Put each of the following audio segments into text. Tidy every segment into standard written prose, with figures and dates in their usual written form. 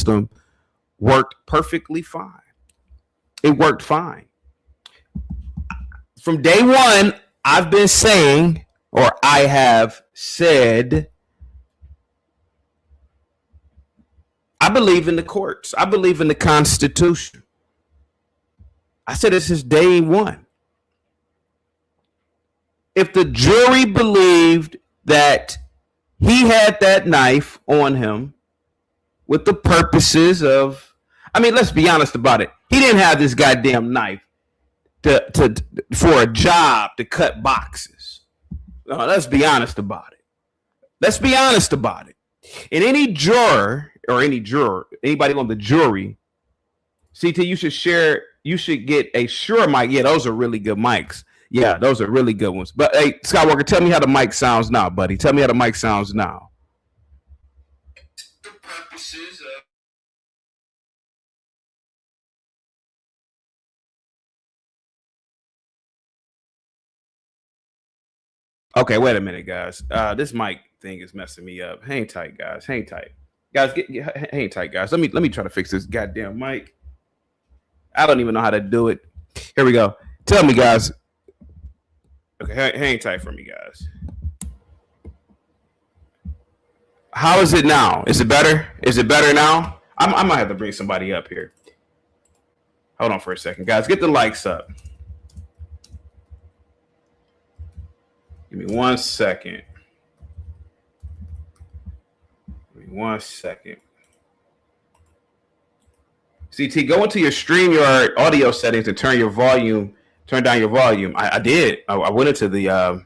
system worked perfectly fine. It worked fine. From day one, I've been saying, or I have said, I believe in the courts. I believe in the Constitution. I said this is day one. If the jury believed that he had that knife on him with the purposes of, I mean, let's be honest about it. He didn't have this goddamn knife for a job to cut boxes. No, let's be honest about it. Let's be honest about it. And any juror or anybody on the jury, CT, you should get a Shure mic. Yeah, those are really good mics. Yeah, those are really good ones. But hey, Skywalker, tell me how the mic sounds now, buddy. Tell me how the mic sounds now. The purposes of okay, wait a minute, guys. This mic thing is messing me up. Hang tight, guys. Hang tight. Guys, hang tight, guys. Let me try to fix this goddamn mic. I don't even know how to do it. Here we go. Tell me, guys. Okay, hang tight for me, guys. How is it now? Is it better? Is it better now? I might have to bring somebody up here. Hold on for a second, guys. Get the likes up. Give me 1 second. Give me 1 second. CT, go into your StreamYard audio settings and turn down your volume. I did. I went into the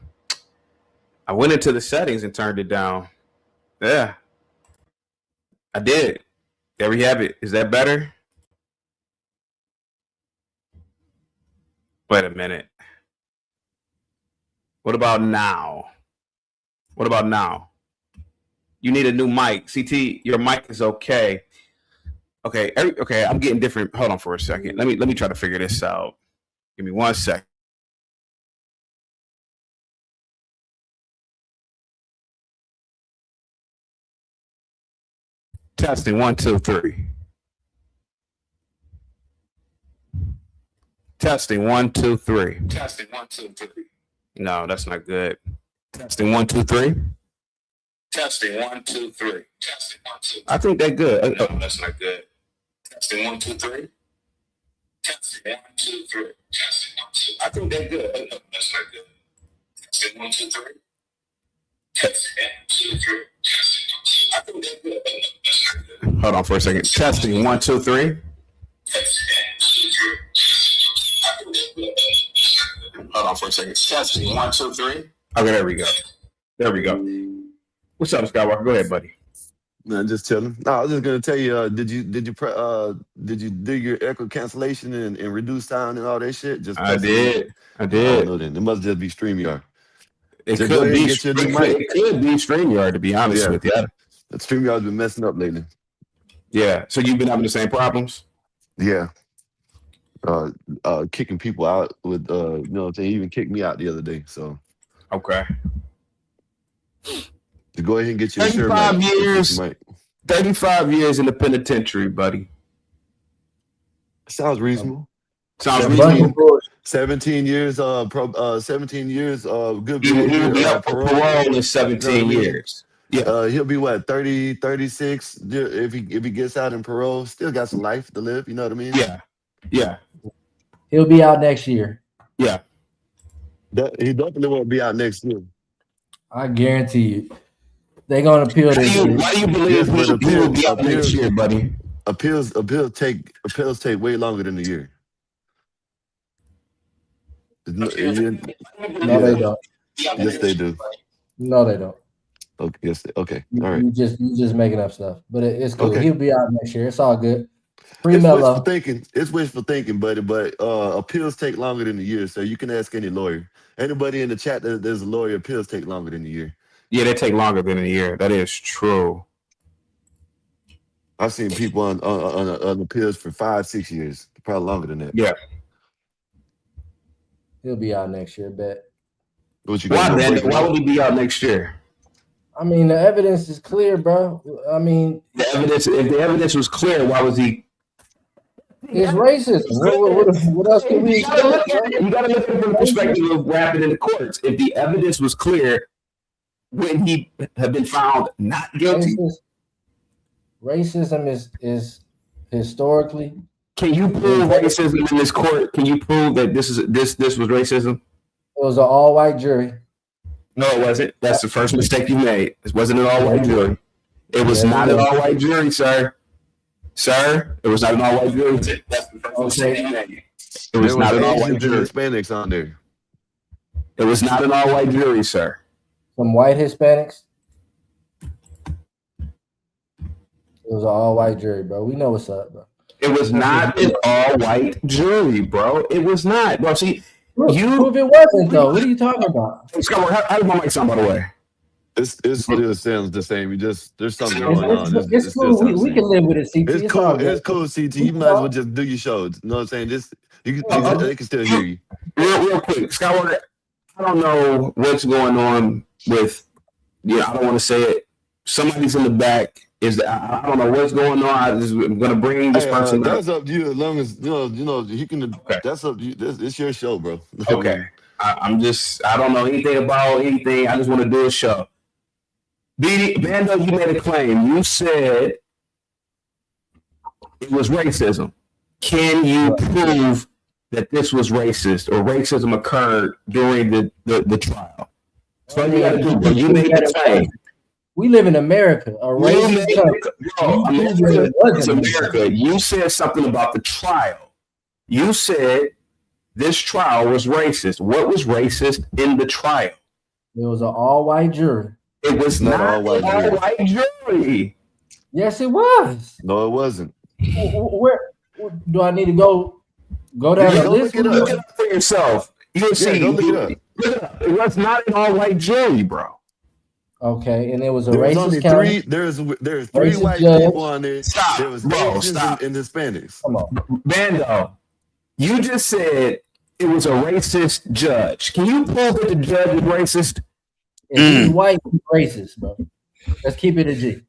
settings and turned it down. Yeah. I did. There we have it. Is that better? Wait a minute. What about now? What about now? You need a new mic. CT, your mic is okay. Okay, okay, I'm getting different. Hold on for a second. Let me try to figure this out. Give me 1 second. Testing 1, 2, 3. Testing 1, 2, 3. Testing 1, 2, 3. No, that's not good. Testing 1, 2, 3. Testing 1, 2, 3. Testing 1, 2, 3. I think they're good. No, that's not good. Testing 1, 2, 3. Testing 1, 2, 3. Testing 1, 2. I think they're good. No, that's not good. Testing 1, 2, 3. Testing 1, 2, 3. Testing 1, 2. I think they're good. No, that's not good. Hold on for a second. Testing 1, 2, 3. Testing 1, 2, 3. I think they're good. Hold on for a second. Testing 1, 2, 3. Okay, there we go. There we go. What's up, Skywalker? Go ahead, buddy. Man, just chilling. No, I was just gonna tell you. Did you do your echo cancellation and reduce sound and all that shit? Just I did. I did. I don't know then. It must just be StreamYard. It could be StreamYard, to be honest with you. That StreamYard's been messing up lately. Yeah. So you've been having the same problems? Yeah. Kicking people out with you know what I'm saying? He even kicked me out the other day. So okay. To go ahead and get your 35 years. 35 years in the penitentiary, buddy. Sounds reasonable. Sounds reasonable. 17 years 17 years good he'll be up for parole in 17 years. Yeah. He'll be what, 30, 36 if he gets out in parole. Still got some life to live, you know what I mean? Yeah. Yeah. He'll be out next year. Yeah. He definitely won't be out next year. I guarantee you. They're gonna appeal this year. Why do you believe he will be out next year, buddy? Appeals take way longer than a year. No, they don't. Yes, they do. No, they don't. Okay, yes, okay. All right. You just making up stuff. But it's cool. Okay. He'll be out next year. It's all good. It's wishful thinking, buddy, but appeals take longer than a year, so you can ask any lawyer. Anybody in the chat that there's a lawyer, appeals take longer than a year. Yeah, they take longer than a year. That is true. I've seen people on appeals for 5-6 years, probably longer than that. Yeah. He'll be out next year, bet. What you Why would he be out next year? I mean, the evidence is clear, bro. I mean, If the evidence was clear, why was he? it's racism. What else can we expect? You gotta look at it from the perspective of what happened in the courts. If the evidence was clear, would he have been found not guilty? Racism is historically. Can you prove racism in this court? Can you prove that this was racism? It was an all-white jury. No, it wasn't. That's the first mistake you made. It wasn't an all-white jury. It was not an all-white jury, sir. Sir, it was not an all-white jury. That's the first mistake you made. It was not an all-white jury. Hispanics on there. It was not an all-white jury, sir. Some white Hispanics. It was an all-white jury, bro. We know what's up, bro. It was not an all-white jury, bro. It was not, bro. See, prove it wasn't though. What are you talking about? Scott, how does my mic sound, by the way? It still sounds the same. There's something going on. It's cool. We can live with it, CT. It's cool. It's cool, CT. You might as well just do your show. You know what I'm saying? They can still hear you. Real quick, Scott, I don't know what's going on with. I don't want to say it. Somebody's in the back. I don't know what's going on. I'm gonna bring this person. That's up to you. As long as you know he can. Okay. That's up to you. It's your show, bro. Okay. I don't know anything about anything. I just want to do a show. Bando, you made a claim. You said it was racism. Can you prove that this was racist or racism occurred during the trial? So all you got to do, but you made a claim. We live in America. It's America. You said something about the trial. You said this trial was racist. What was racist in the trial? It was an all-white jury. It was not an all-white jury. Yes, it was. No, it wasn't. Where do I need to go down the list? Look it up for yourself. You'll see. Go look it up. It was not an all-white jury, bro. Okay, and it was a racist county. There's three white people on there. Stop, there was bro. Stop. And Hispanics. Come on, Bando. You just said it was a racist judge. Can you prove that the judge is racist? If he's white, he's racist, bro. Let's keep it a G.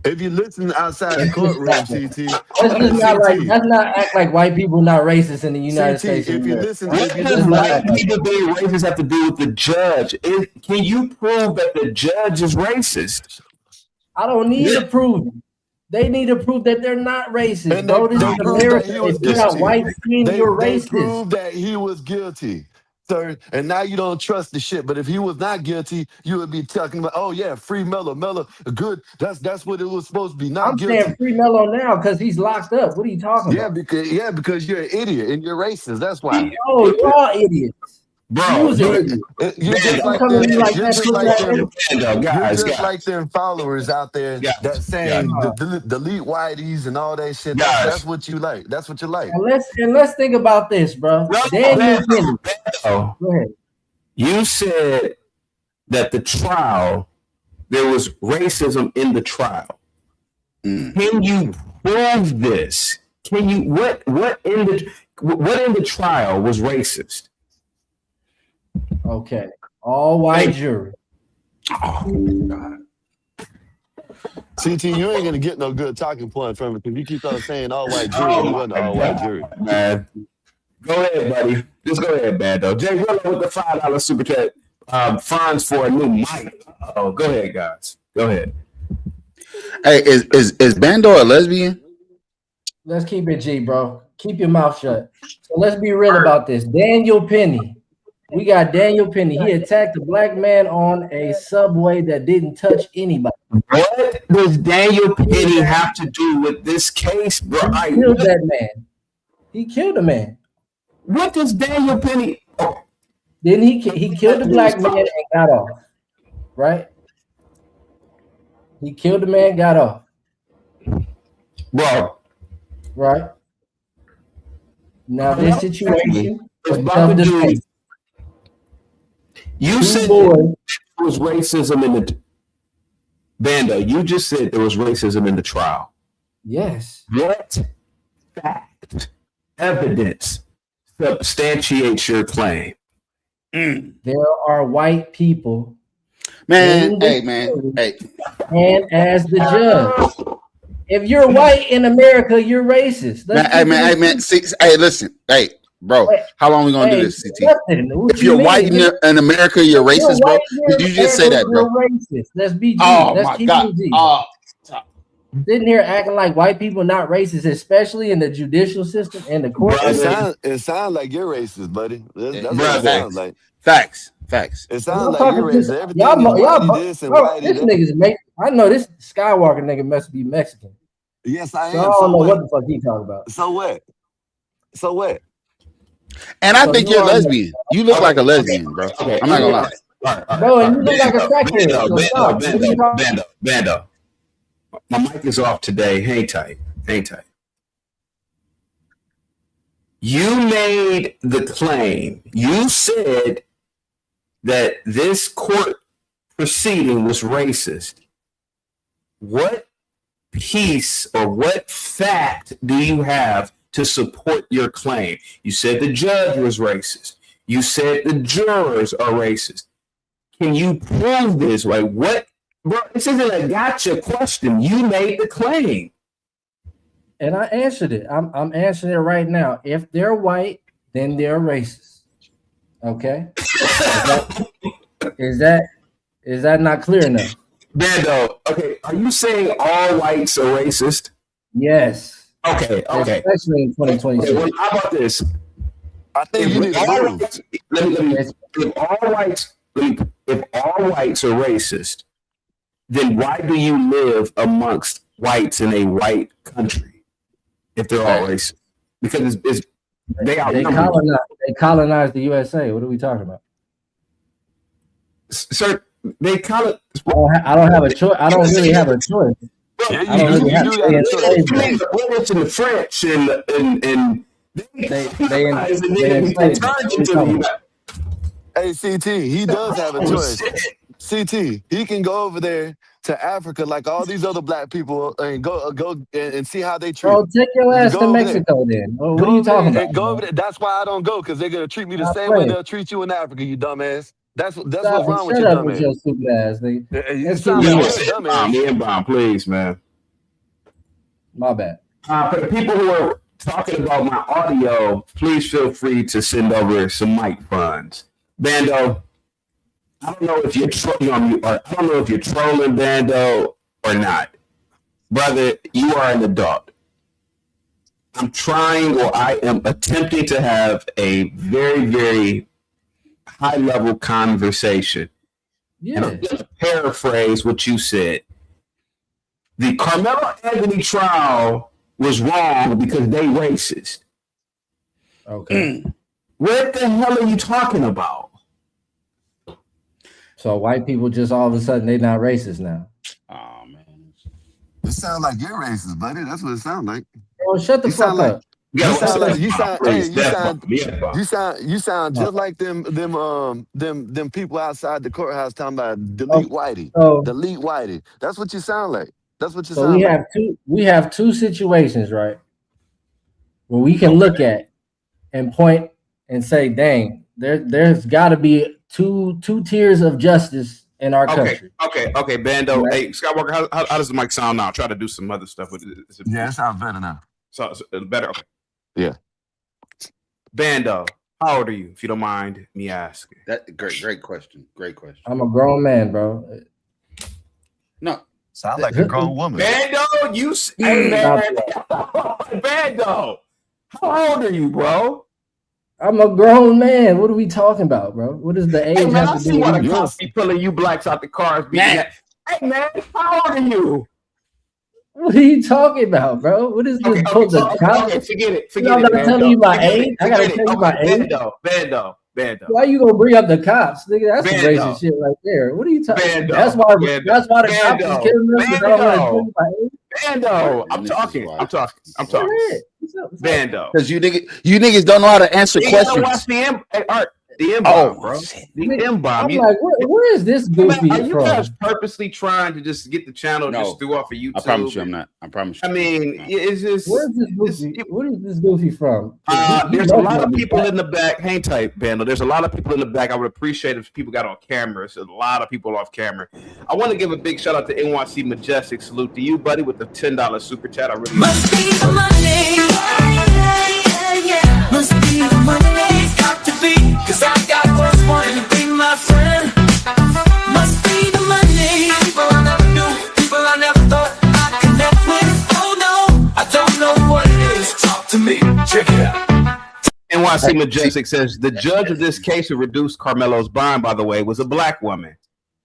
If you listen outside the courtroom, CT, let's not act like white people not racist in the United States. If you listen, what does white people being racist have to do with the judge? Can you prove that the judge is racist? I don't need to prove it. They need to prove that they're not racist, and bro. This is America. If you're not white skin, you're racist. They proved that he was guilty. Sir, and now you don't trust the shit. But if he was not guilty, you would be talking about, oh yeah, free Melo, good. That's what it was supposed to be. Not I'm guilty. saying free Melo now because he's locked up. What are you talking about? Because you're an idiot and you're racist. That's why. Oh, you're all idiots. Bro, you're just like them followers out there that saying delete whiteys and all that shit. That's what you like. That's what you like. And let's think about this, bro. Daniel Penny. Go ahead. You said that the trial, there was racism in the trial. Can you prove this? Can you what in the trial was racist? Okay, all white jury. Oh God. CT, you ain't gonna get no good talking point from it because you keep on saying all white jury. It wasn't all white jury. Man. Go ahead, buddy. Just go ahead, Bando. Jay Willow with the $5 super chat funds for a new mic. Oh, go ahead, guys. Go ahead. Hey, is Bando a lesbian? Let's keep it G, bro. Keep your mouth shut. So let's be real about this. Daniel Penny. We got Daniel Penny. He attacked a black man on a subway that didn't touch anybody. What does Daniel Penny have to do with this case, bro? He killed that man. He killed a man. What does Daniel Penny? Oh. Then he killed the black man and got off. Right? He killed the man, got off. Bro. Right? Now this situation is about to do. You said there was racism in the Bando. You just said there was racism in the trial. Yes. What fact, evidence substantiates your claim? There are white people Man, hey, and as the judge. If you're white in America, you're racist. Hey, man. Hey, listen. Hey, bro. How long we going to do this, CT? If you're white in America, you're racist, bro. Did you just say that, bro? You're racist. Let's be G. Oh, Let's my keep God. it G. Oh. Sitting here acting like white people not racist, especially in the judicial system and the court. It sounds like you're racist, buddy. That's what it sounds like. Facts. It sounds like you're racist. Everything is whitey this and bro, whitey this that. nigga's make. I know this Skywalker nigga must be Mexican. Yes, I am. So I don't know what the fuck he talking about. So what? And I think you're lesbian. You look like a lesbian, bro. I'm not gonna lie. Bro, and you look like a crackhead. Bando. My mic is off today. Hang tight. You made the claim. You said that this court proceeding was racist. What piece or what fact do you have to support your claim? You said the judge was racist. You said the jurors are racist. Can you prove this? Like what? Bro, this isn't a gotcha question. You made the claim. And I answered it. I'm answering it right now. If they're white, then they're racist. Okay? Is that not clear enough? Bando, okay, are you saying all whites are racist? Yes. Okay. Especially in 2026. Okay, well, how about this? I think you need to if all whites are racist, then why do you live amongst whites in a white country if they're all racist? Because they colonized the USA. What are we talking about? Sir, they colonize. I don't have a choice. I don't really have a choice. Yeah, I don't really have a choice. The British and the French and Hey, CT, he does have a choice. CT, he can go over there to Africa like all these other black people and go and see how they treat. Bro, take your ass to Mexico then. What are you talking about? Go over there. That's why I don't go, because they're gonna treat me the same way they'll treat you in Africa, you dumbass. That's what's wrong with you, dumbass. With your stupid ass, nigga. You sound like a dumbass. Me and Brown, please, man. My bad. For the people who are talking about my audio, please feel free to send over some mic funds. Bando, I don't know if you're trolling Bando or not. Brother, you are an adult. I am attempting to have a very, very high-level conversation. Yeah. And I'm going to paraphrase what you said. The Karmelo Anthony trial was wrong because they racist. Okay. What the hell are you talking about? So white people just all of a sudden they not racist now. Oh man. It sounds like you're racist, buddy. That's what it sounds like. Bro, shut the fuck up. You sound just like them people outside the courthouse talking about delete whitey. Delete whitey. That's what you sound like. We have two situations, right? Where we can look at and point and say, dang, there's gotta be two tiers of justice in our country. Okay, Bando. Right? Hey, Skywalker, how does the mic sound now? Try to do some other stuff with it. Yeah, it sounds better now. So better. Okay. Yeah. Bando, how old are you, if you don't mind me asking? That great question. Great question. I'm a grown man, bro. No. Sound like a grown woman. Bando, Bando, how old are you, bro? I'm a grown man. What are we talking about, bro? What does the age have to do with the cops be pulling you blacks out the cars? Hey, man, how old are you? What are you talking about, bro? What is this? Okay, forget it. I'm not telling you my age. I gotta tell you my age. Bando. Why you gonna bring up the cops, nigga? That's some racist shit right there. What are you talking about? That's why the cops is killing them. I don't want to tell you my age. Bando, I'm talking. Bando. Because you niggas don't know how to answer questions. The M-bomb, bro. The M-bomb. I'm like, where is this goofy Are you from? guys purposely trying to just get the channel just threw off of YouTube? I promise you I'm not. I promise you. I mean, it's just... Where's this goofy? Where is this goofy from? There's a lot of people in the back. Hang tight, Bando. There's a lot of people in the back. I would appreciate if people got on camera. So a lot of people off camera. I want to give a big shout out to NYC Majestic. Salute to you, buddy, with the $10 super chat. I really must be the money. Must be the money. Got to be, cause I got what's wanting to be my friend. Must be the money. People I never knew, people I never thought I'd connect with. Oh no, I don't know what it is. Talk to me, check it out. NYC Majestic says the judge of this case who reduced Karmelo's bond, by the way, was a black woman.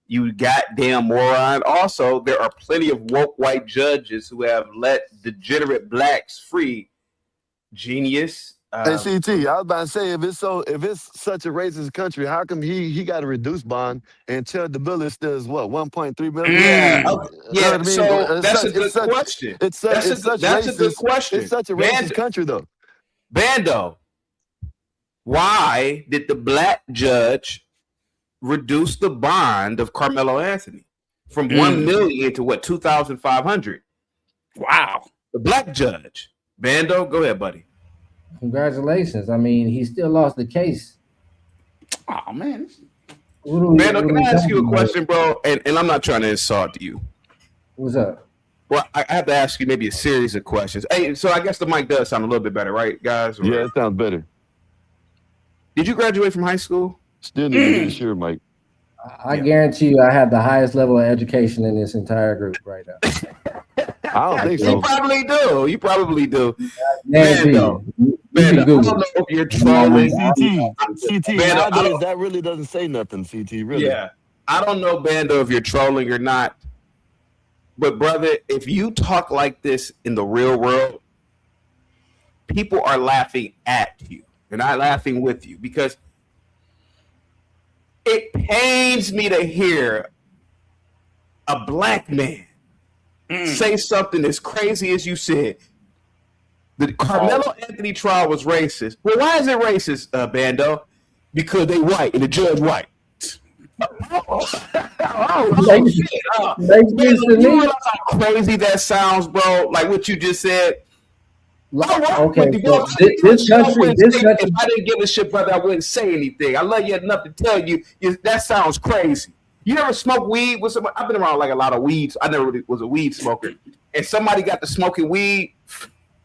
You goddamn moron. Also, there are plenty of woke white judges who have let degenerate blacks free. Genius. Hey, CT, I was about to say, if it's such a racist country, how come he got a reduced bond and Ted the Bullet still is what, 1.3 million? Yeah, You know what I mean? so that's a good question. That's a good question. It's such a racist country, though. Bando, why did the black judge reduce the bond of Karmelo Anthony from 1 million to what, 2,500? Wow. The black judge. Bando, go ahead, buddy. Congratulations. I mean, he still lost the case. Oh man. Bando, can I ask you a question, bro? And I'm not trying to insult you. What's up? Well, I have to ask you maybe a series of questions. Hey, so I guess the mic does sound a little bit better, right, guys? Yeah, it sounds better. Did you graduate from high school? Still need to be sure, Mike. I guarantee you I have the highest level of education in this entire group right now. I don't think so. You probably do. You probably do. Bando, I don't know if you're trolling. CT, nowadays that really doesn't say nothing, CT, really. Yeah. I don't know, Bando, if you're trolling or not. But, brother, if you talk like this in the real world, people are laughing at you. They're not laughing with you because it pains me to hear a black man say something as crazy as you said. The Karmelo Anthony trial was racist. Well, why is it racist, Bando? Because they white and the judge white. Shit. You know how crazy that sounds, bro? Like what you just said. Okay, so this country. If I didn't give a shit, brother, I wouldn't say anything. I love you enough to tell you that sounds crazy. You never smoke weed with somebody? I've been around like a lot of weeds. I never really was a weed smoker. And somebody got to smoking weed,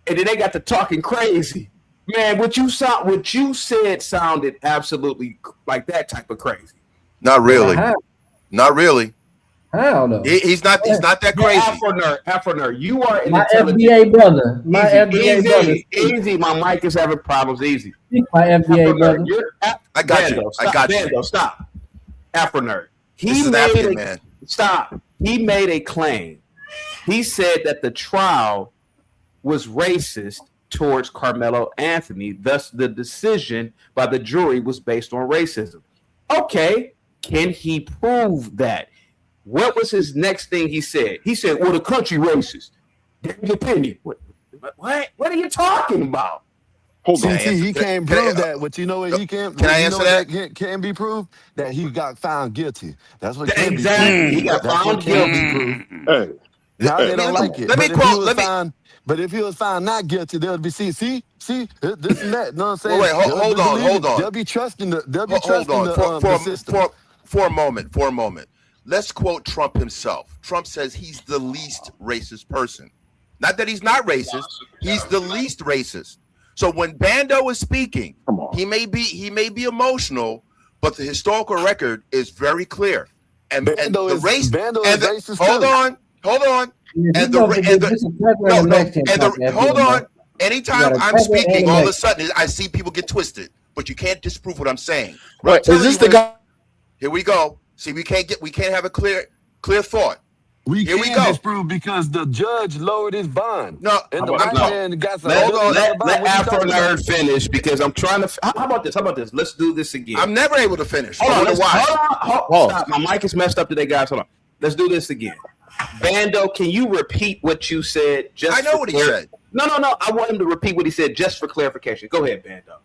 and then they got to talking crazy. Man, what you said sounded absolutely like that type of crazy. Not really. Not really. I don't know. He's not that crazy. Afro nerd, you are an my intelligent FBA brother. My FBA brother. Easy. My mic is having problems. Easy. My FBA brother. I got you. I got you. Bando, stop. Afro nerd. He made a claim. He said that the trial was racist towards Karmelo Anthony. Thus, the decision by the jury was based on racism. Okay, can he prove that? What was his next thing he said? He said, well, the country racist. Your opinion. What are you talking about? Hold on. He can't prove that. But you know what? He can't. Can I answer that? Can be proved that he got found guilty. That's what can exactly. be He got found guilty. Hey, now they don't like it. Let me quote. But if he was found not guilty, they'll be see this and that. Know what I'm saying? Wait, hold on. They'll be trusting the system. For a moment. Let's quote Trump himself. Trump says he's the least racist person. Not that he's not racist. He's the least racist. So when Bando is speaking, he may be emotional, but the historical record is very clear. And Bando the is race. Bando and is racist. Hold on. Hold on. Anytime I'm speaking, all of a sudden I see people get twisted. But you can't disprove what I'm saying. Right? Is this the guy? Here we go. See, we can't have a clear thought. We Here can't we go. disprove because the judge lowered his bond. No, and the white man got some. Let Afro Nerd finish because I'm trying to. How about this? Let's do this again. I'm never able to finish. Hold on. Stop. My mic is messed up today, guys. Hold on. Let's do this again. Bando, can you repeat what you said? I know what he said. No. I want him to repeat what he said just for clarification. Go ahead, Bando.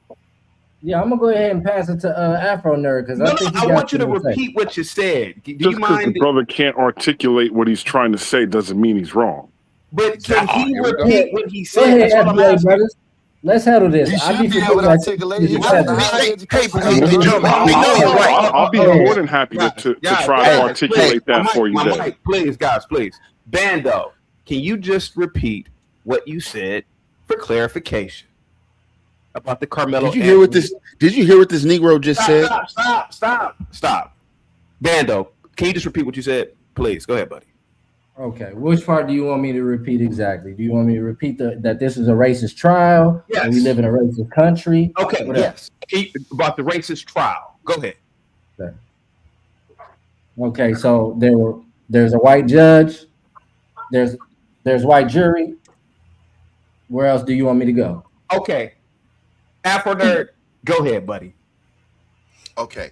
Yeah, I'm gonna go ahead and pass it to Afro Nerd because I think I want you to repeat what you said. Do you mind? The brother can't articulate what he's trying to say doesn't mean he's wrong. But can he repeat what he said? Go ahead, FBA brothers. Let's handle this. I'll be able to articulate. Hey, gentlemen, we know you're right. I'll be more than happy to try to articulate that for you. Mike, please, guys, please. Bando, can you just repeat what you said for clarification about the Karmelo? Did you hear what this? Did you hear what this Negro just said? Stop. Bando, can you just repeat what you said, please? Go ahead, buddy. Okay, which part do you want me to repeat exactly? Do you want me to repeat that this is a racist trial? Yes. And we live in a racist country? Okay, yes. About the racist trial. Go ahead. Okay, so there's a white judge, there's white jury. Where else do you want me to go? Okay. Afro Nerd, go ahead, buddy. Okay.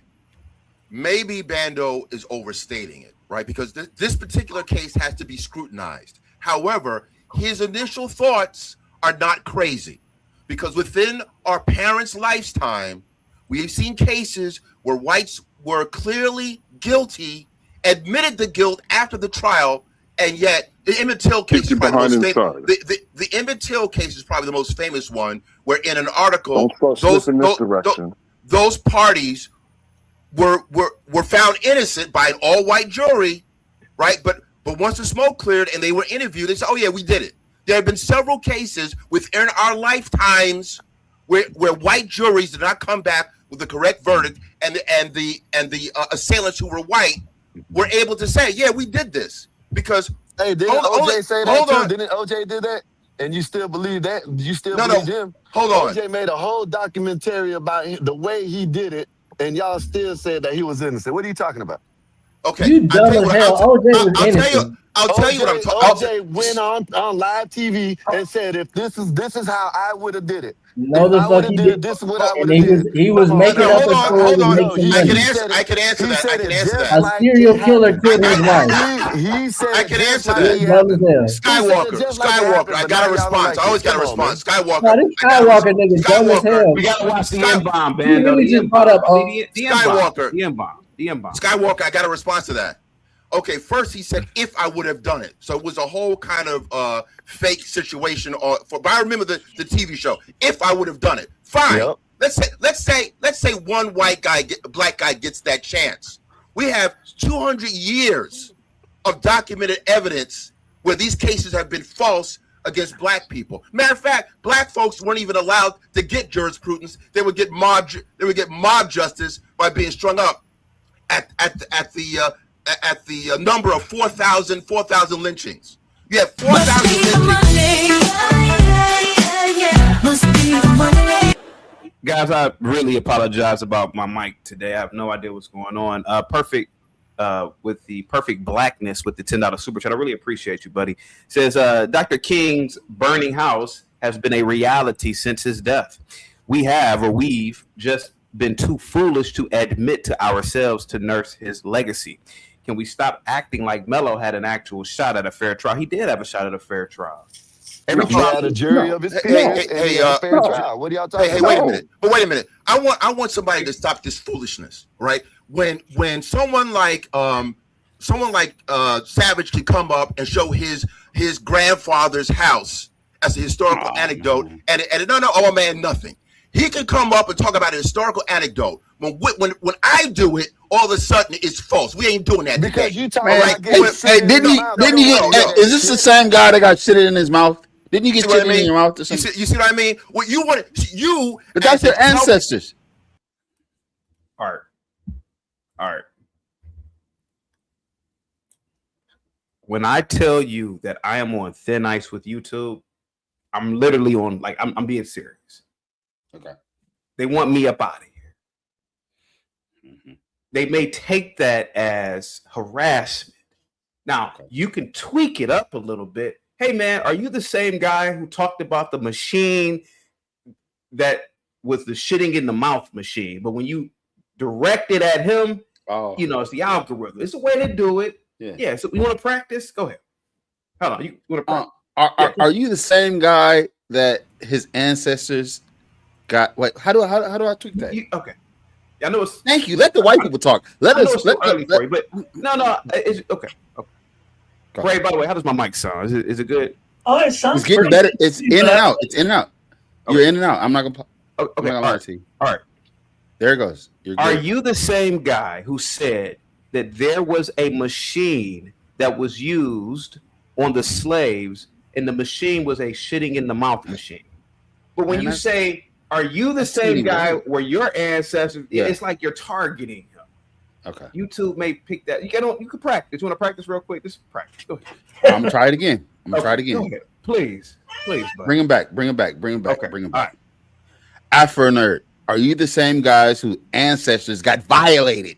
Maybe Bando is overstating it, right? Because this particular case has to be scrutinized. However, his initial thoughts are not crazy, because within our parents' lifetime, we have seen cases where whites were clearly guilty, admitted the guilt after the trial, and yet the Emmett Till case is probably the most famous. The Emmett Till case is probably the most famous one, where in an article, those parties were found innocent by an all-white jury, right? But once the smoke cleared and they were interviewed, they said, "Oh yeah, we did it." There have been several cases within our lifetimes where white juries did not come back with the correct verdict, and the assailants who were white were able to say, "Yeah, we did this." Because didn't OJ say that too? Didn't OJ do that? And you still believe that? You still believe him? Hold on. OJ made a whole documentary about the way he did it, and y'all still said that he was innocent. What are you talking about? Okay, you dumb as hell. I'll tell you what I'm talking about. OJ went on live TV and said, "If this is how I would have did it. No, the fuck he did. This is what I would have did." He was making up a story to make some money. I can answer that. A serial killer killed his wife. He said, I can answer that. Skywalker. I got a response. I always got a response. Skywalker. No, this Skywalker nigga dumb as hell. We gotta watch the M-bomb, He Bando. really just brought up Skywalker. The M-bomb. Skywalker. I got a response to that. Okay, first he said, "If I would have done it," so it was a whole kind of fake situation. But I remember the TV show. If I would have done it, fine. Yep. Let's say one black guy gets that chance. We have 200 years of documented evidence where these cases have been false against black people. Matter of fact, black folks weren't even allowed to get jurisprudence. They would get mob justice by being strung up at the number of 4,000 lynchings. You have 4,000 lynchings. Guys, I really apologize about my mic today. I have no idea what's going on. Perfect with the perfect blackness with the $10 super chat. I really appreciate you, buddy. Says Dr. King's burning house has been a reality since his death. We've just been too foolish to admit to ourselves to nurse his legacy. Can we stop acting like Melo had an actual shot at a fair trial? He did have a shot at a fair trial. Every trial had a jury of his peers. Fair trial. What are y'all talking about? Wait a minute. I want somebody to stop this foolishness, right? When someone like Savage can come up and show his grandfather's house as a historical anecdote, and oh man, nothing. He can come up and talk about a historical anecdote. When I do it, all of a sudden it's false. We ain't doing that because today. You talking like didn't he get? Is this the same guy that got shit in his mouth? Didn't you get shit in your mouth? You see what I mean? What you want? But that's your ancestors. Art. When I tell you that I am on thin ice with YouTube, I'm literally on I'm being serious. Okay. They want me up out of here. Mm-hmm. They may take that as harassment. Now, you can tweak it up a little bit. Hey, man, are you the same guy who talked about the machine that was the shitting in the mouth machine? But when you direct it at him, it's the algorithm. It's the way to do it. Yeah. So you want to practice? Go ahead. Hold on. You want to practice? Are you the same guy that his ancestors God, wait. How do I tweak that? Okay. I know it's. Thank you. Let the white people talk. Let us. Let early for you, but no. It's okay. Ray, by the way, how does my mic sound? Is it good? Oh, it sounds. It's getting better. It's in and out. It's in and out. Okay. You're in and out. I'm not gonna. Okay. I'm not gonna lie to you. All right. There it goes. You're good. Are you the same guy who said that there was a machine that was used on the slaves, and the machine was a shitting in the mouth machine? But when you say, are you the same guy where your ancestors, it's like you're targeting him. Okay. YouTube may pick that. You can practice. You want to practice real quick? Just practice. Go ahead. I'm gonna try it again. Go ahead. Please. Buddy. Bring him back. Bring him back. Okay. Bring him back. All right. Afro nerd. Are you the same guys whose ancestors got violated?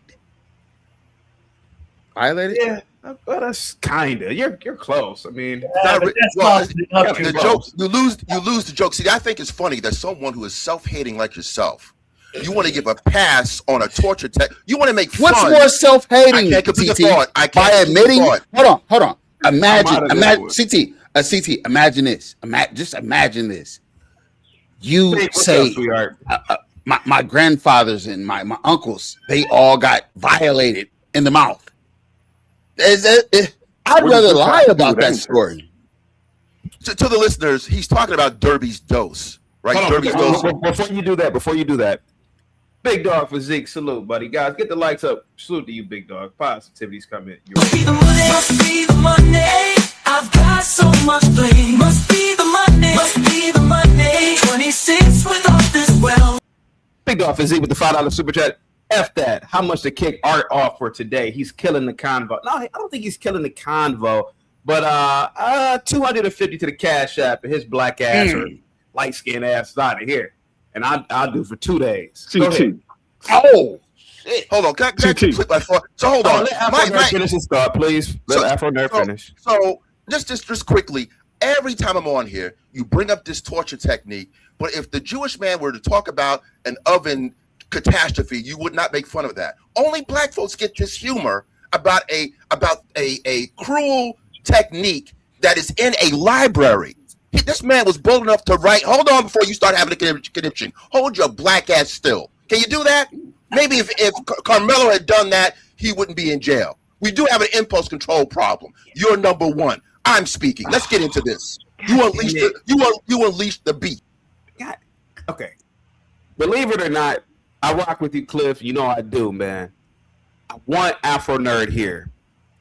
Violated? Yeah. Well, that's kinda. You're close. I mean, the joke. You lose the joke. See, I think it's funny that someone who is self-hating like yourself, you want to give a pass on a torture tech. You want to make fun. What's more self-hating? I can't complete the thought. I can't by admitting. Hold on. Imagine. CT. Imagine this. Just imagine this. You say, my grandfathers and my uncles, they all got violated in the mouth. I'd rather lie about that story. To the listeners, he's talking about Derby's dose, right? Derby's dose. Before you do that, Big Dog for Zeke, salute, buddy. Guys, get the likes up. Salute to you, Big Dog. Positivity's coming. Must be the money. I've got so much blame. Must be the money. 26 with all this wealth. Big Dog for Zeke with the $5 super chat. F that. How much to kick Art off for today? He's killing the convo. No, I don't think he's killing the convo, but 250 to the Cash App and his black ass or light skinned ass is out of here. And I'll do for 2 days. CT. Oh, shit. Hold on. Can I complete my thought? So hold on. Let Afro Nerd finish his thought, please. Let Afro Nerd finish. So just quickly, every time I'm on here, you bring up this torture technique. But if the Jewish man were to talk about an oven catastrophe, you would not make fun of that. Only black folks get this humor about a cruel technique that is in a library. This man was bold enough to write. Hold on before you start having a conniption. Hold your black ass still. Can you do that? Maybe if Karmelo had done that, he wouldn't be in jail. We do have an impulse control problem. You're number one. I'm speaking. Let's get into this. You unleashed the beat. God. Okay. Believe it or not, I rock with you, Cliff. You know I do, man. I want Afro Nerd here.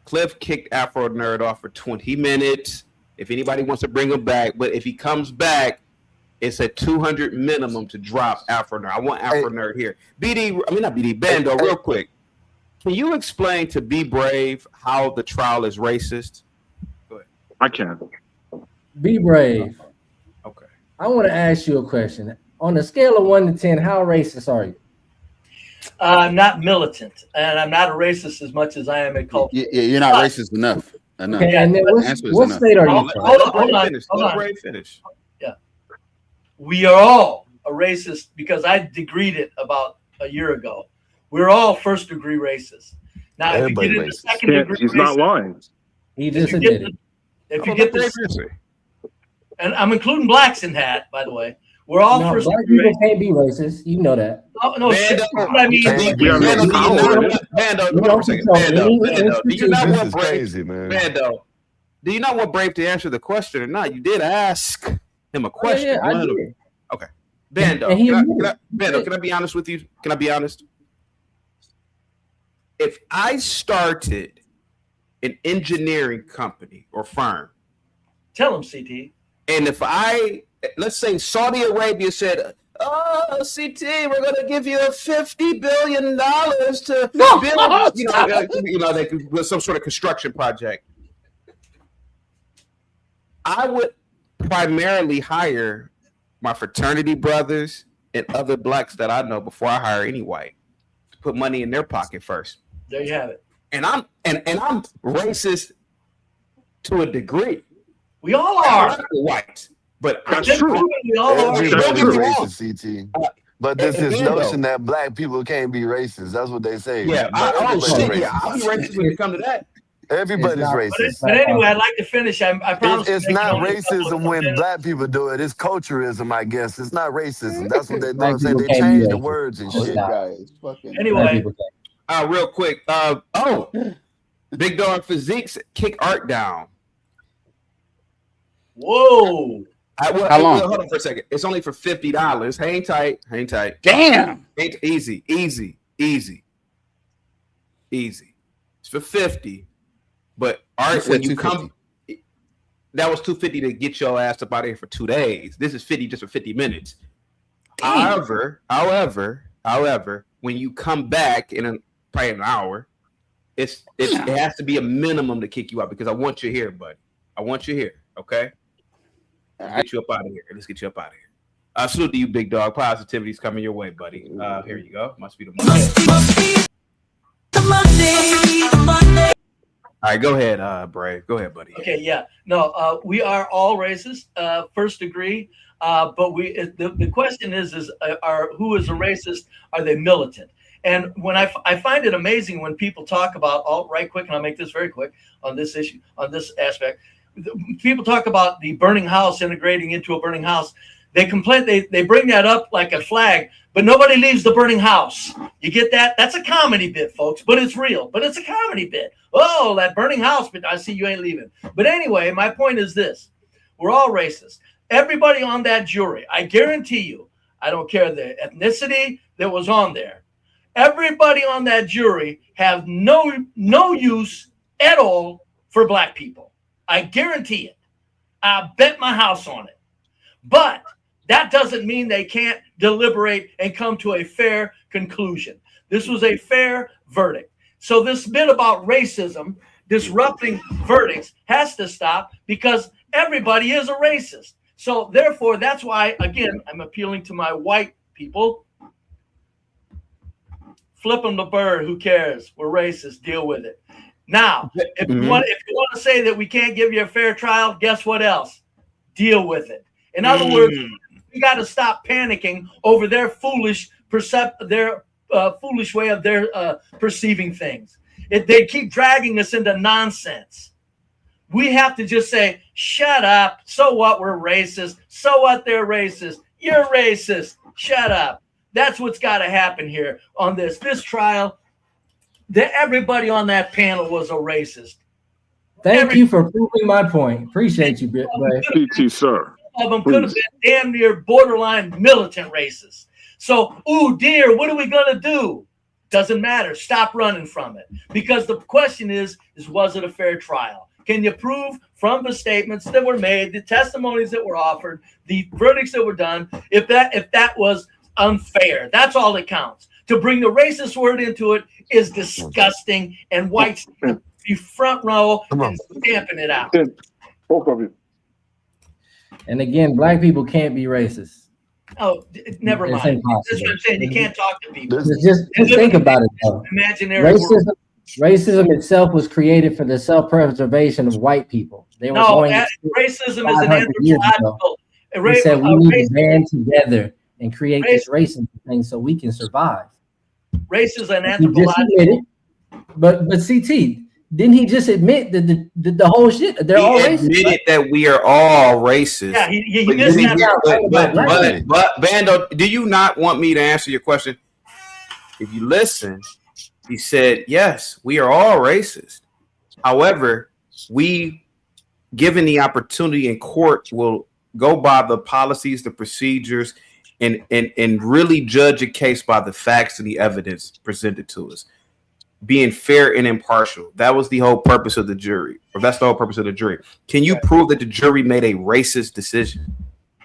Cliff kicked Afro Nerd off for 20 minutes. If anybody wants to bring him back, but if he comes back, it's a 200 minimum to drop Afro Nerd. I want Afro Nerd here. Bando, real quick. Can you explain to Be Brave how the trial is racist? Go ahead. I can. Be Brave. Okay. I want to ask you a question. On a scale of 1 to 10, how racist are you? I'm not militant, and I'm not a racist as much as I am a culture. You're not racist enough. Okay, and then what state are you from? Hold on. Finish. Yeah. We are all a racist because I degreed it about a year ago. We're all first-degree racists. Now, if you get into second-degree he's not lying. He just admitted it. If you get this, and I'm including blacks in that, by the way. We're all first black people can't be racist. You know that. No, I mean, Bando, do you not want Brave to answer the question or not? You did ask him a question. Yeah, I did. Okay. Bando, can I be honest with you? Can I be honest? If I started an engineering company or firm, tell him, CT. And if let's say Saudi Arabia said, "Oh, CT, we're going to give you $50 billion to build, they could with some sort of construction project," I would primarily hire my fraternity brothers and other blacks that I know before I hire any white to put money in their pocket first. There you have it. And I'm racist to a degree. We all are white. But that's true. We all are. Racist, CT. But this is notion that black people can't be racist. That's what they say. Yeah, I'll be racist when it comes to that. Everybody's not- racist. But anyway, I'd like to finish. I promise. It's to make not only a couple racism of when minutes. black people do it. It's culturism, I guess. It's not racism. That's what they do. Black I'm saying people they can't be change the racist. words and It's shit. not. Guy is fucking. Black Anyway, people can't. Real quick. Big Dog Physiques kick Art down. whoa. How long? Hold on for a second. It's only for $50. Hang tight. Hang tight. Damn. Easy. It's for 50. But Art, when you come, that was $250 to get your ass up out of here for 2 days. This is 50 just for 50 minutes. However, when you come back in probably an hour, it has to be a minimum to kick you out because I want you here, buddy. I want you here. Okay. Let's get you up out of here. Salute to you, Big Dog. Positivity's coming your way, buddy. Here you go. Must be the Monday. All right, go ahead, Brave. Go ahead, buddy. Okay, yeah. No, we are all racist, first degree. But the question is who is a racist? Are they militant? And when I find it amazing when people talk about alt-right, quick, and I'll make this very quick on this issue, on this aspect. People talk about the burning house integrating into a burning house. They complain, they bring that up like a flag, but nobody leaves the burning house. You get that? That's a comedy bit, folks, but it's real. But it's a comedy bit. Oh, that burning house, but I see you ain't leaving. But anyway, my point is this. We're all racist. Everybody on that jury, I guarantee you, I don't care the ethnicity that was on there. Everybody on that jury have no use at all for black people. I guarantee it. I bet my house on it. But that doesn't mean they can't deliberate and come to a fair conclusion. This was a fair verdict. So this bit about racism, disrupting verdicts, has to stop because everybody is a racist. So therefore, that's why, again, I'm appealing to my white people. Flip them the bird. Who cares? We're racist. Deal with it. Now, if you want to say that we can't give you a fair trial, guess what else? Deal with it. In other words, we got to stop panicking over their foolish foolish way of their perceiving things. They keep dragging us into nonsense. We have to just say, shut up. So what? We're racist. So what? They're racist. You're racist. Shut up. That's what's got to happen here on this trial. Everybody on that panel was a racist. Thank you for proving my point. Appreciate you, Brave. PT, sir. Of them could have been damn near borderline militant racists. So, ooh, dear, what are we going to do? Doesn't matter. Stop running from it. Because the question is was it a fair trial? Can you prove from the statements that were made, the testimonies that were offered, the verdicts that were done, if that was unfair? That's all that counts. To bring the racist word into it is disgusting, and whites be front row and stamping it out. Both of you. And again, black people can't be racist. Oh, never It's mind. impossible. That's what I'm saying. You can't talk to people. Just think about it, though. Imaginary world. Racism itself was created for the self-preservation of white people. They were No, going racism is an 500 years anthropological. They said we need to band together and create this racism thing so we can survive. Race is an He just anthropological. admitted, but CT, didn't he just admit that the whole shit? They're all racist. Admitted Right? that we are all racist. Yeah, he missed that. But Bando, do you not want me to answer your question? If you listen, he said, yes, we are all racist. However, we, given the opportunity in court, will go by the policies, the procedures, and really judge a case by the facts and the evidence presented to us. Being fair and impartial. That was the whole purpose of the jury. Or that's the whole purpose of the jury. Can you prove that the jury made a racist decision?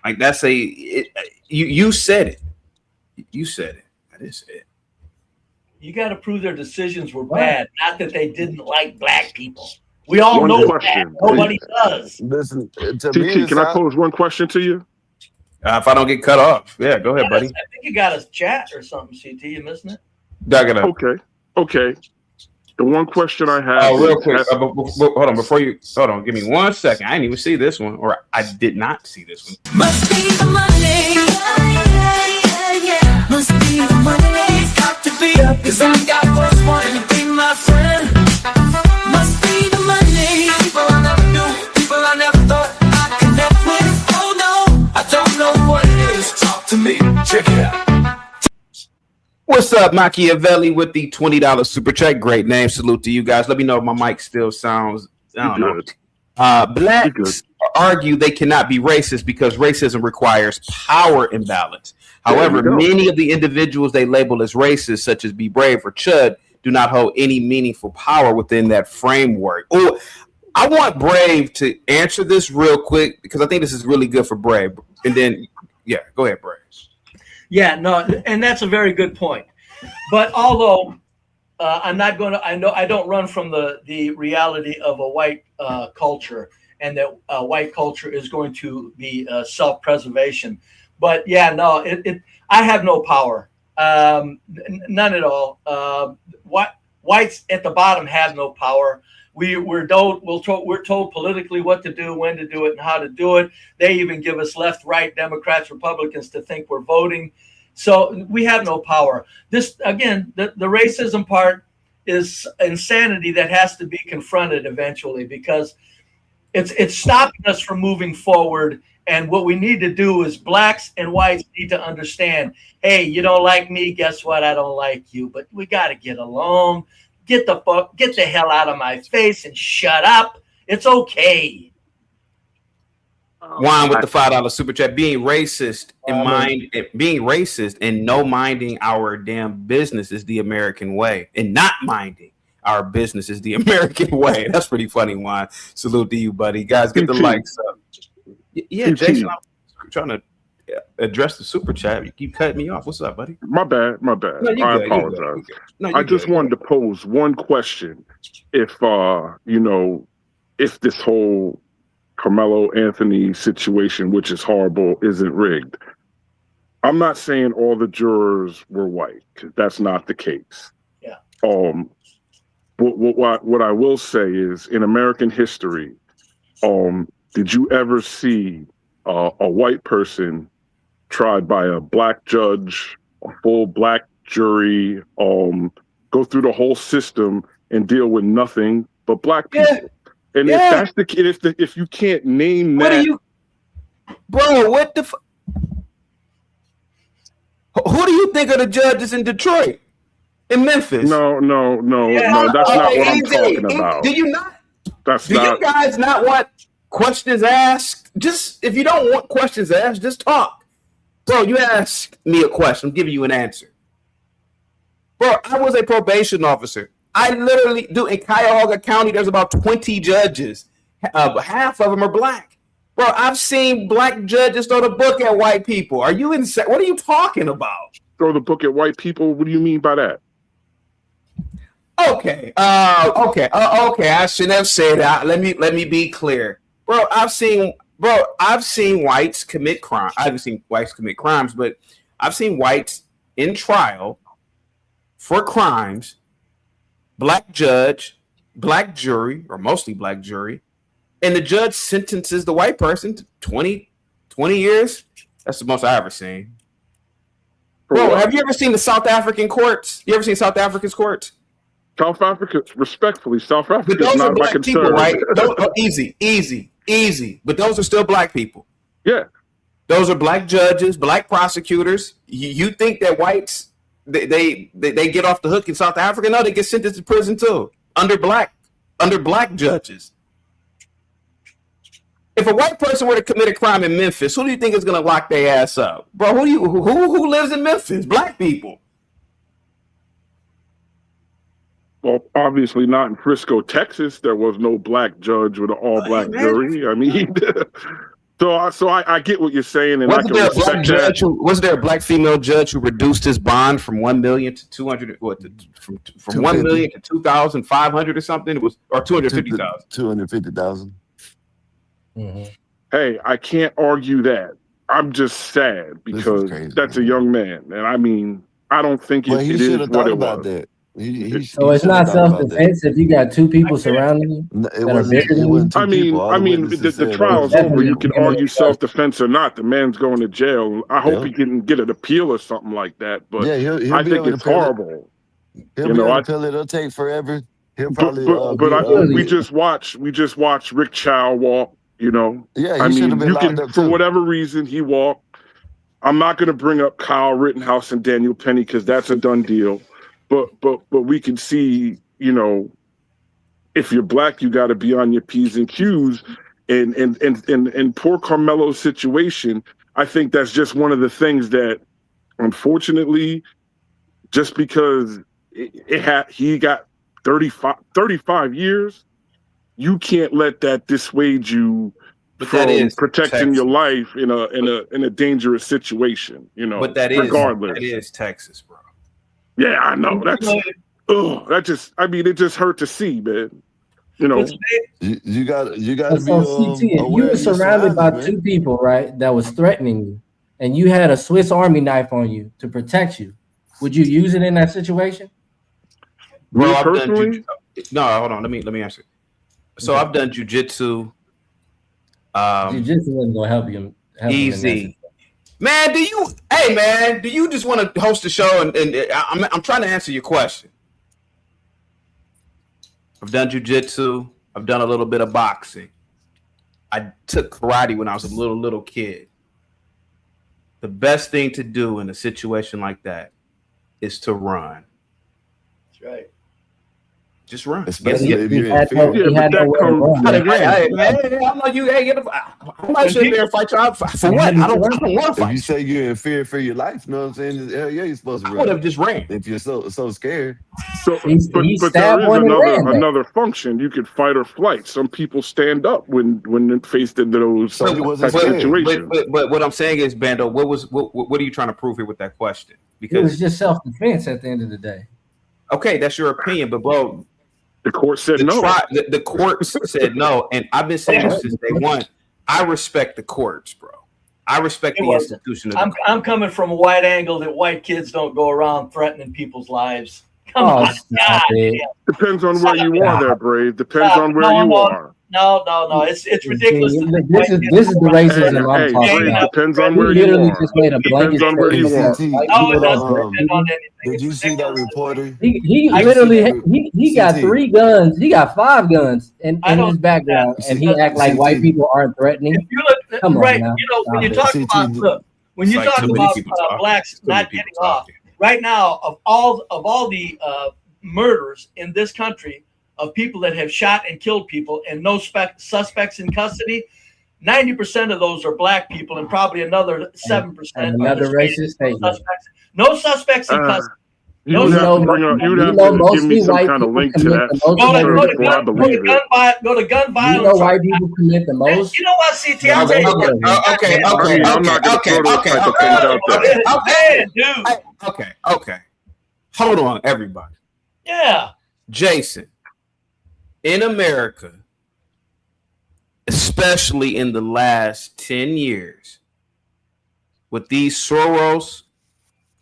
Like that's you said it. You said it. I didn't say it. You got to prove their decisions were bad, not that they didn't like black people. We all know that. Nobody does. Listen, to TT, can I pose one question to you? If I don't get cut off. Yeah, go ahead, buddy. I think you got a chat or something, CT. You missing it? Okay. The one question I have. Oh, real quick. Hold on. Before you hold on, give me 1 second. I didn't even see this one, or I did not see this one. Must be the money. Must be the money. Got to be, 'cause I got what's wanting to be my friend. Must be the to me. Check it out. What's up, Machiavelli with the $20 super chat? Great name. Salute to you guys. Let me know if my mic still sounds. I don't know. Blacks argue they cannot be racist because racism requires power imbalance. However, many of the individuals they label as racist, such as Be Brave or Chud, do not hold any meaningful power within that framework. Oh, I want Brave to answer this real quick because I think this is really good for Brave. And then, yeah, go ahead, Brave. Yeah, no, and that's a very good point. But although I'm not going to, I know I don't run from the reality of a white culture, and that white culture is going to be self-preservation. But yeah, no, I have no power, none at all. Whites at the bottom have no power. We're told politically what to do, when to do it, and how to do it. They even give us left, right, Democrats, Republicans to think we're voting. So we have no power. This, again, the racism part is insanity that has to be confronted eventually, because it's stopping us from moving forward. And what we need to do is blacks and whites need to understand, hey, you don't like me, guess what? I don't like you, but we got to get along. Get the hell out of my face and shut up. It's okay. Juan with the $5 super chat. Being racist and no minding our damn business is the American way, and not minding our business is the American way. That's pretty funny, Juan. Salute to you, buddy. Guys, get the likes up. Yeah, Jason, I'm trying to address the super chat. You keep cutting me off. What's up, buddy? My bad. No, I apologize. I just wanted to pose one question. If if this whole Karmelo Anthony situation, which is horrible, isn't rigged. I'm not saying all the jurors were white. That's not the case. Yeah. What I will say is, in American history, did you ever see a white person tried by a black judge, a full black jury, go through the whole system and deal with nothing but black people? Yeah. And if that's the case, if you can't name what that, are you, bro? What the? Who do you think are the judges in Detroit, in Memphis? No. That's not what I'm talking about. Do you not? That's do not. You guys not want questions asked? Just if you don't want questions asked, just talk, bro. You ask me a question, I'm giving you an answer, bro. I was a probation officer. I literally do in Cuyahoga County. There's about 20 judges. Half of them are black. Bro, I've seen black judges throw the book at white people. Are you insane? What are you talking about? Throw the book at white people? What do you mean by that? Okay. Okay. I shouldn't have said that. Let me be clear, bro. I've seen whites commit crime. I haven't seen whites commit crimes, but I've seen whites in trial for crimes. Black judge, black jury, or mostly black jury, and the judge sentences the white person to 20 years. That's the most I've ever seen. Bro, have you ever seen the South African courts? You ever seen South Africa's courts? South Africa, respectfully, South Africa is not my concern. People, right? Easy. But those are still black people. Yeah. Those are black judges, black prosecutors. You think that whites... They get off the hook in South Africa? No, they get sentenced to prison too under black judges. If a white person were to commit a crime in Memphis, who do you think is going to lock their ass up, bro? Who lives in Memphis? Black people. Well, obviously not in Frisco, Texas. There was no black judge with an all-black jury. I mean. So I get what you're saying, and wasn't there a black female judge who reduced his bond from $1 million to 200? From $1 million to 2,500 or something? It was, or 250,000. 250,000. Mm-hmm. Hey, I can't argue that. I'm just sad because that's a young man, and I mean, I don't think it is what it was. That. So it's not self-defense if you got two people surrounding you. I mean, the trial's over. You can argue self-defense or not. The man's going to jail. I hope he can get an appeal or something like that. But I think it's horrible. It'll take forever. He'll probably. We just watched Rick Chow walk. Yeah, I mean, you can for whatever reason he walked. I'm not going to bring up Kyle Rittenhouse and Daniel Penny because that's a done deal. But we can see, you know, if you're black, you got to be on your P's and Q's. And poor Karmelo's situation, I think that's just one of the things that, unfortunately, just because he got 35 years, you can't let that dissuade you from protecting your life in a dangerous situation. You know, but that is Texas, bro. Yeah, I know. It just hurt to see, man. You know, you got to be so CT, if you were surrounded by two people, right, that was threatening you, and you had a Swiss Army knife on you to protect you, would you use it in that situation? Bro, I've done no, hold on. Let me answer. So I've done jujitsu. Jiu-jitsu isn't gonna help you. Easy, man. Do you just want to host a show? And I'm trying to answer your question. I've done jujitsu. I've done a little bit of boxing. I took karate when I was a little kid. The best thing to do in a situation like that is to run. That's right. Just run. Especially if you're in fear. I'm like, I'm not sitting there and fight y'all for what? I don't want to fight. If you say you're in fear for your life, you know what I'm saying? Hell yeah, you're supposed to run. I would have just ran. If you're so scared. But there is another function. You could fight or flight. Some people stand up when faced into those situations. But what I'm saying is, Bando, what are you trying to prove here with that question? Because it was just self-defense at the end of the day. Okay, that's your opinion, but bro, the court said no. The court said no, and I've been saying since day one. I respect the courts, bro. I respect the institution. I'm coming from a wide angle that white kids don't go around threatening people's lives. Come on, God. Depends on where you are, there, Brave. Depends on where you are. No. It's ridiculous. This is the racism I'm talking about. Depends on where you are. Just made a blanket Did you see that reporter? He literally he got 3 guns. He got 5 guns in his background, and he act like white people aren't threatening. Come on, right? Now. You know, when you talk about blacks not getting off right now, of all the murders in this country, of people that have shot and killed people and no suspects in custody, 90% of those are black people, and probably another 7% another racist statement. No suspects in custody. You'd have to give me some kind of link to that. Go to gun violence. You know white people commit the most. You know what, CT? I'll tell you. I'm not going to throw those type of things out there. Okay. Hold on, everybody. Yeah. Jason, in America, especially in the last 10 years, with these Soros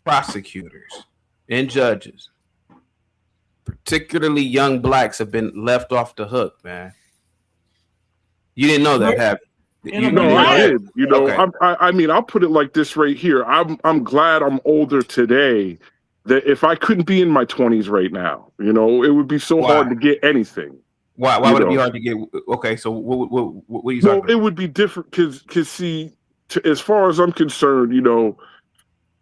prosecutors and judges, particularly young blacks, have been left off the hook, man. You didn't know that, have you? No, I did. You know, okay. I mean, I'll put it like this right here. I'm glad I'm older today. That if I couldn't be in my 20s right now, you know, it would be so hard to get anything. Why would it be hard to get? Okay, so what are you talking about? It would be different because see, as far as I'm concerned, you know,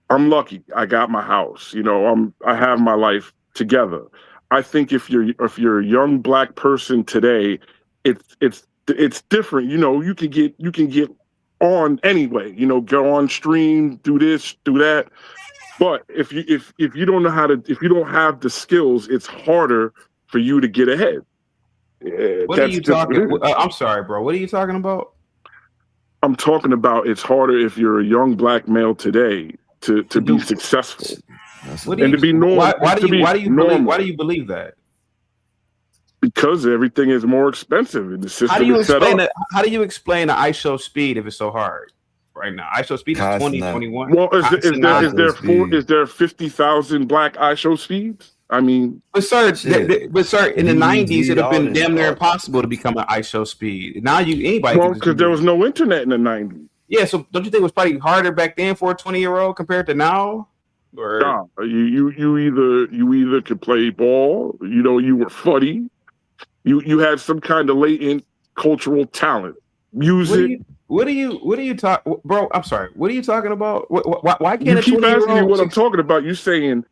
I'm lucky. I got my house. You know, I have my life together. I think if you're a young black person today, it's different. You know, you can get on anyway. You know, go on stream, do this, do that. But if you don't know if you don't have the skills, it's harder for you to get ahead. What are you talking? I'm sorry, bro. What are you talking about? I'm talking about it's harder if you're a young black male today to be successful and to be normal. Why do you believe that? Because everything is more expensive and the system is set up. How do you explain the ISO speed if it's so hard? Right now, ISO speed is 20, 21. Well, is there 50,000 black ISO speeds? I mean, but sir, in the 90s, it'd have been damn near impossible to become an ISO speed. Now anybody. Well, because there was no internet in the 90s. Yeah, so don't you think it was probably harder back then for a 20-year-old compared to now? Or no, you either could play ball, you know, you were funny, you had some kind of latent cultural talent, music. What are you talking, bro? I'm sorry. What are you talking about? Why can't You keep asking me what I'm 20-year-old? talking about. You're saying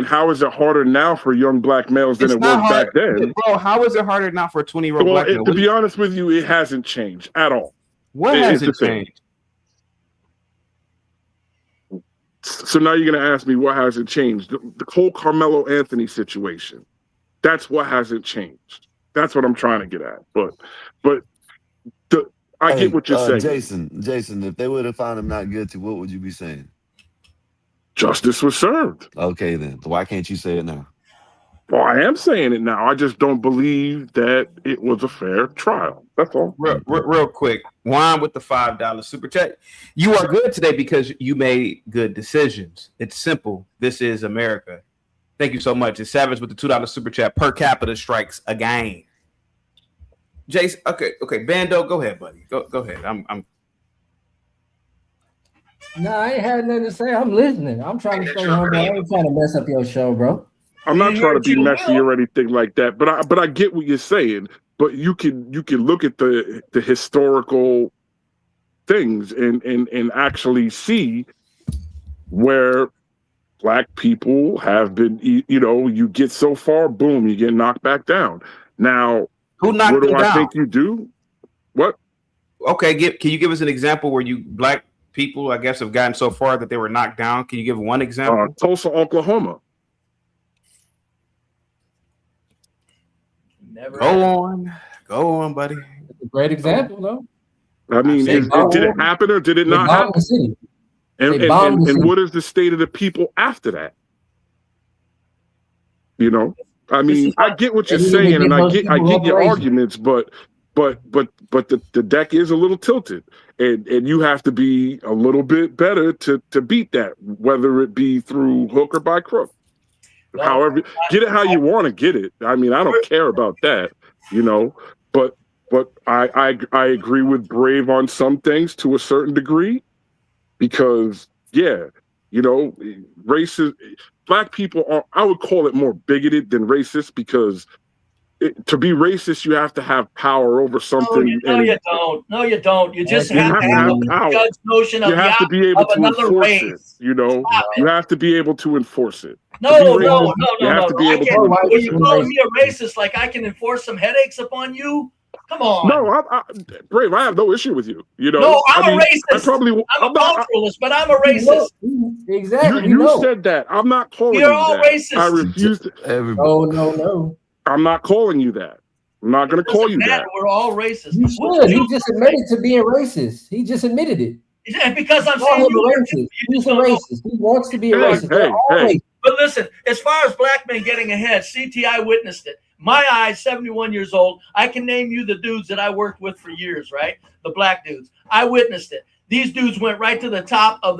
how is it harder now for young black males than It's it not was back hard, then? bro. How is it harder now for a 20-year-old Well, black male? to be honest with you, it hasn't changed at all. What It's hasn't the same. changed? So now you're going to ask me what hasn't changed. The whole Karmelo Anthony situation. That's what hasn't changed. That's what I'm trying to get at. But I get what you're saying. Jason, if they would have found him not guilty, what would you be saying? Justice was served. Okay, then. Why can't you say it now? Well, I am saying it now. I just don't believe that it was a fair trial. That's all. Real quick, Juan with the $5 super chat. You are good today because you made good decisions. It's simple. This is America. Thank you so much. It's Savage with the $2 super chat. Per capita strikes again. Jason, okay, Bando, go ahead, buddy. Go ahead. I'm. No, I ain't had nothing to say. I'm listening. I'm trying to stay humble. I ain't trying to mess up your show, bro. I'm not trying to be messy or anything like that, but I get what you're saying. But you can look at the historical things and actually see where black people have been. You get so far, boom, you get knocked back down. Now, who knocked what do them I down? think you do? What? Okay, can you give us an example where you black people, I guess, have gotten so far that they were knocked down? Can you give one example? Tulsa, Oklahoma. Go on, buddy. It's a great example, though. I mean, did it happen or did it not happen? The city. And what is the state of the people after that? I mean, I get what you're saying, and I get your arguments, but the deck is a little tilted, and you have to be a little bit better to beat that, whether it be through hook or by crook. However, get it how you want to get it. I mean, I don't care about that, but I agree with Brave on some things to a certain degree, because racist black people are, I would call it more bigoted than racist, because to be racist, you have to have power over something. No, you don't. You just have to have a judge notion of, you have to be able to enforce it. You have to be able to enforce it. No. You have to be able to. When you call me a racist, like I can enforce some headaches upon you? Come on. No, Brave, I have no issue with you. No, I'm a racist. I'm a culturalist, but I'm a racist. Exactly. You said that. I'm not calling you that. You're all racist. I refuse to. No. I'm not calling you that. I'm not going to call you that. We're all racist. You should. He just admitted to being racist. He just admitted it. Yeah, because I'm saying racist. He's a racist. He wants to be a racist. Racist. But listen, as far as black men getting ahead, CTI witnessed it. My eyes, 71 years old. I can name you the dudes that I worked with for years, right? The black dudes. I witnessed it. These dudes went right to the top of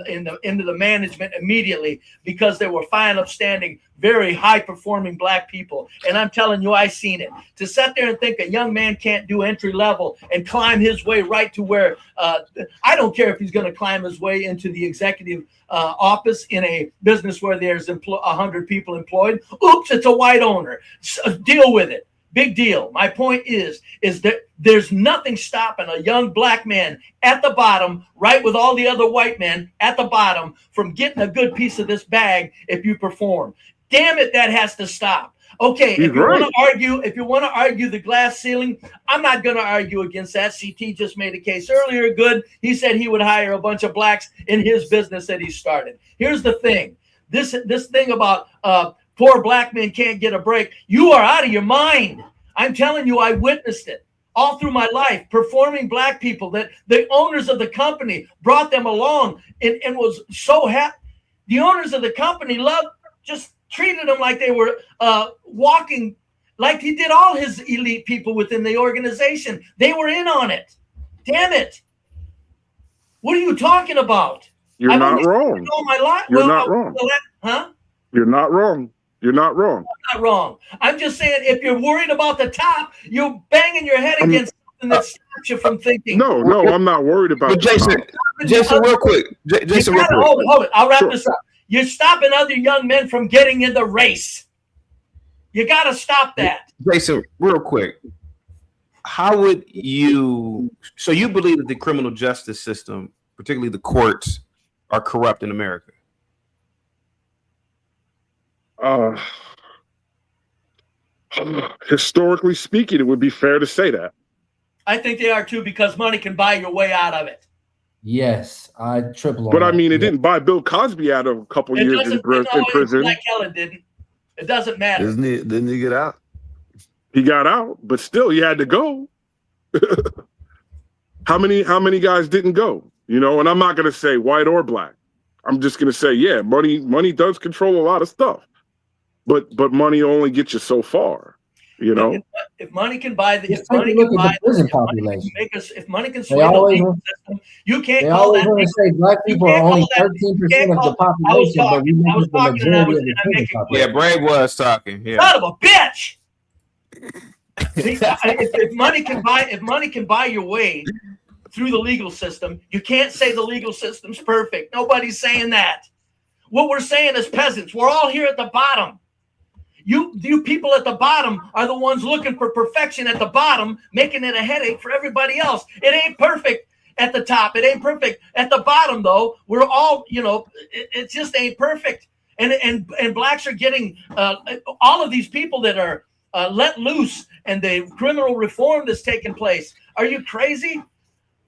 into the management immediately, because they were fine, upstanding, very high performing black people. And I'm telling you, I seen it. To sit there and think a young man can't do entry level and climb his way right to where I don't care if he's going to climb his way into the executive office in a business where there's 100 people employed. Oops, it's a white owner. Deal with it. Big deal. My point is that there's nothing stopping a young black man at the bottom, right with all the other white men at the bottom, from getting a good piece of this bag if you perform. Damn it, that has to stop. Okay, if you want to argue the glass ceiling, I'm not going to argue against that. CT just made a case earlier. Good. He said he would hire a bunch of blacks in his business that he started. Here's the thing. This thing about poor black men can't get a break. You are out of your mind. I'm telling you, I witnessed it all through my life, performing black people that the owners of the company brought them along and was so happy. The owners of the company just treated them like they were walking, like he did all his elite people within the organization. They were in on it. Damn it. What are you talking about? You're not wrong. All my life. You're not wrong. Huh? You're not wrong. You're not wrong. I'm not wrong. I'm just saying, if you're worried about the top, you're banging your head against something that stops you from thinking. No, I'm not worried about it. Jason, real quick. Jason, real quick. Hold it. I'll wrap this up. You're stopping other young men from getting in the race. You got to stop that. Jason, real quick. how would you? So you believe that the criminal justice system, particularly the courts, are corrupt in America? Historically speaking, it would be fair to say that. I think they are too, because money can buy your way out of it. Yes, I triple on But I that. mean, it didn't buy Bill Cosby out of a couple years in prison. Like Helen didn't. It doesn't matter. Didn't he get out? He got out, but still, he had to go. How many guys didn't go? You know, and I'm not gonna say white or black. I'm just gonna say, yeah, money does control a lot of stuff, but money only gets you so far. You know, if money can buy the, if money can buy the prison population, if money can sway the legal system, you can't call that. They always say black people are only 13% of the population, but we make it the majority of the prison population. Yeah, Brave was talking. Yeah. Son of a bitch. if money can buy your way through the legal system, you can't say the legal system's perfect. Nobody's saying that. What we're saying is peasants. We're all here at the bottom. You people at the bottom are the ones looking for perfection at the bottom, making it a headache for everybody else. It ain't perfect at the top. It ain't perfect at the bottom, though. We're all, it just ain't perfect. And blacks are getting all of these people that are let loose, and the criminal reform that's taking place. Are you crazy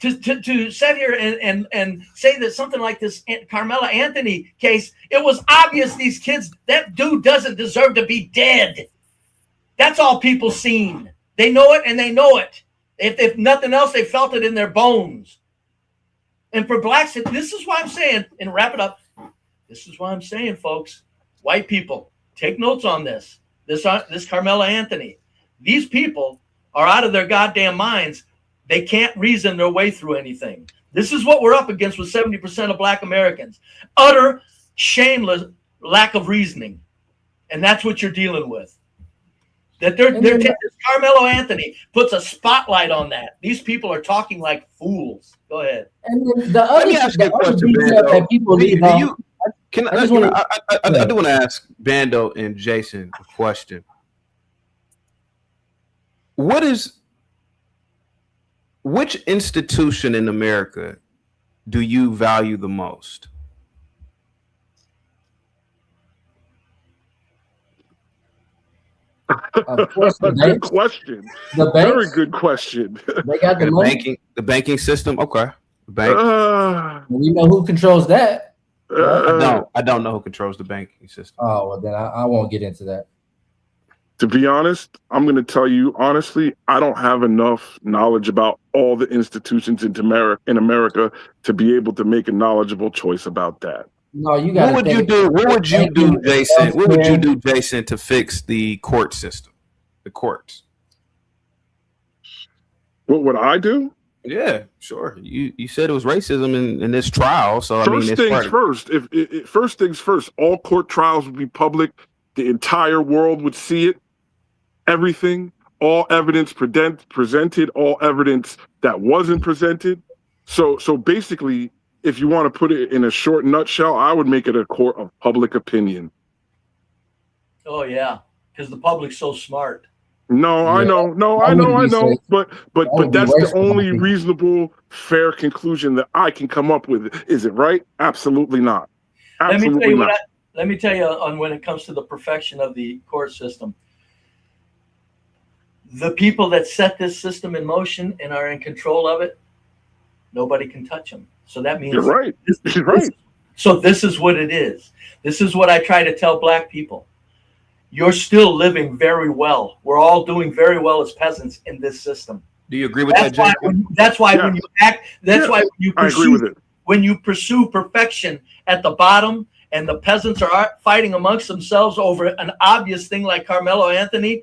to sit here and say that something like this Karmelo Anthony case? It was obvious these kids, that dude doesn't deserve to be dead. That's all people seen. They know it, and they know it. If nothing else, they felt it in their bones. And for blacks, this is why I'm saying, and wrap it up, this is why I'm saying, folks, white people, take notes on this. This Karmelo Anthony. These people are out of their goddamn minds. They can't reason their way through anything. This is what we're up against with 70% of black Americans. Utter, shameless lack of reasoning. And that's what you're dealing with. That Karmelo Anthony puts a spotlight on that. These people are talking like fools. Go ahead. And then the other that people leave out. I do want to ask Bando and Jason a question. Which institution in America do you value the most? Of course, good question. The banks, very good question. They got the money. The banking system. Okay, the bank. We know who controls that. I don't know who controls the banking system. Oh, well, then I won't get into that. To be honest, I'm going to tell you honestly, I don't have enough knowledge about all the institutions in America to be able to make a knowledgeable choice about that. No, you got. What would you do? What would you do, Jason? What would you do, Jason, to fix the court system, the courts? What would I do? Yeah, sure. You said it was racism in this trial, so first things first. If first things first, all court trials would be public. The entire world would see it. Everything, all evidence presented, all evidence that wasn't presented. So basically, if you want to put it in a short nutshell, I would make it a court of public opinion. Oh yeah, because the public's so smart. No, yeah. I know. No, I know. But that's the only reasonable, fair conclusion that I can come up with. Is it right? Absolutely not. Absolutely not. Let me tell you on when it comes to the perfection of the court system. The people that set this system in motion and are in control of it, nobody can touch them. So that means you're right. You're right. So this is what it is. This is what I try to tell black people. You're still living very well. We're all doing very well as peasants in this system. Do you agree with that, Jason? That's why when you act, that's why you pursue, I agree with it. When you pursue perfection at the bottom, and the peasants are fighting amongst themselves over an obvious thing like Karmelo Anthony,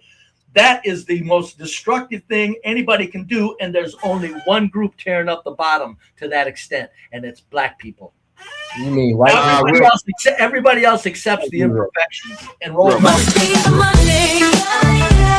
that is the most destructive thing anybody can do. And there's only one group tearing up the bottom to that extent, and it's black people. You mean white? Everybody else accepts the imperfections and rolls.